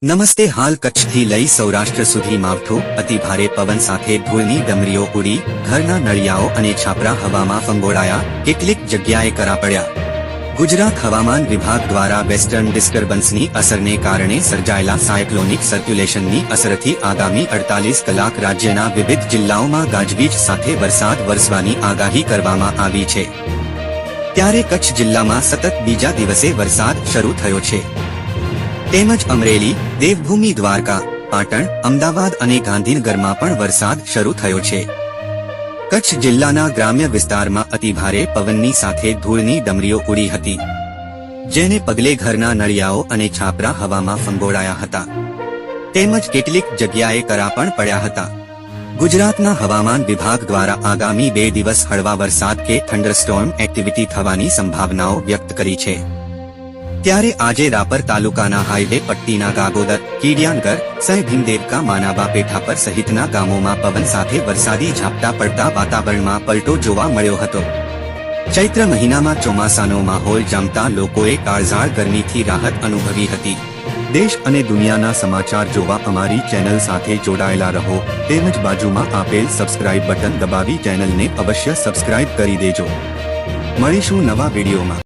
નમસ્તે. હાલ કચ્છથી લઈ સૌરાષ્ટ્ર સુધી માવઠું, અતિ ભારે પવન સાથે ધૂળની ડમરીઓ ઉડી, ઘરના નળિયાઓ અને છાપરા હવામાં ફંગોળાયા, કેટલીક જગ્યાએ કરા પડ્યા. ગુજરાત હવામાન વિભાગ દ્વારા વેસ્ટર્ન ડિસ્ટર્બન્સની અસરને કારણે સર્જાયેલા સાયક્લોનિક સર્ક્યુલેશનની અસરથી આગામી 48 કલાક રાજ્યના વિવિધ જિલ્લાઓમાં ગાજવીજ સાથે વરસાદ વરસવાની આગાહી કરવામાં આવી છે. ત્યારે કચ્છ જિલ્લામાં સતત બીજા દિવસે વરસાદ શરૂ થયો છે. તેમજ અમરેલી, દેવભૂમિ દ્વારકા, પાટણ, અમદાવાદ અને ગાંધીનગરમાં પણ વરસાદ શરૂ થયો છે. કચ્છ જિલ્લાના ગ્રામ્ય વિસ્તારમાં અતિભારે પવનની સાથે ધૂળની ડમરીઓ ઉડી હતી, જેને પગલે ઘરના નળિયાઓ અને છાપરા હવામાં ફંગોળાયા હતા. તેમજ કેટલીક જગ્યાએ કરા પણ પડ્યા હતા. ગુજરાતના હવામાન વિભાગ દ્વારા આગામી 2 દિવસ હળવા વરસાદ કે થંડરસ્ટોર્મ એક્ટિવિટી થવાની સંભાવનાઓ વ્યક્ત કરી છે. ત્યારે આજે રાપર તાલુકાના હાઈવે પટ્ટીના ગાગોદર, કીડિયાનગર, સહભીમદેવકા, માનાબા, પેઠાપર સહિતના ગામોમાં પવન સાથે વરસાદી ઝાપટા પડતા વાતાવરણમાં પલટો જોવા મળ્યો હતો. ચૈત્ર મહિનામાં ચોમાસાનો માહોલ જામતા લોકોએ કાળઝાળ ગરમીથી રાહત અનુભવી હતી. દેશ અને દુનિયાના સમાચાર જોવા અમારી ચેનલ સાથે જોડાયેલા રહો. તેમજ બાજુમાં આપેલ સબસ્ક્રાઇબ બટન દબાવી ચેનલને અવશ્ય સબસ્ક્રાઇબ કરી દેજો. મળીશું નવા વિડીયોમાં.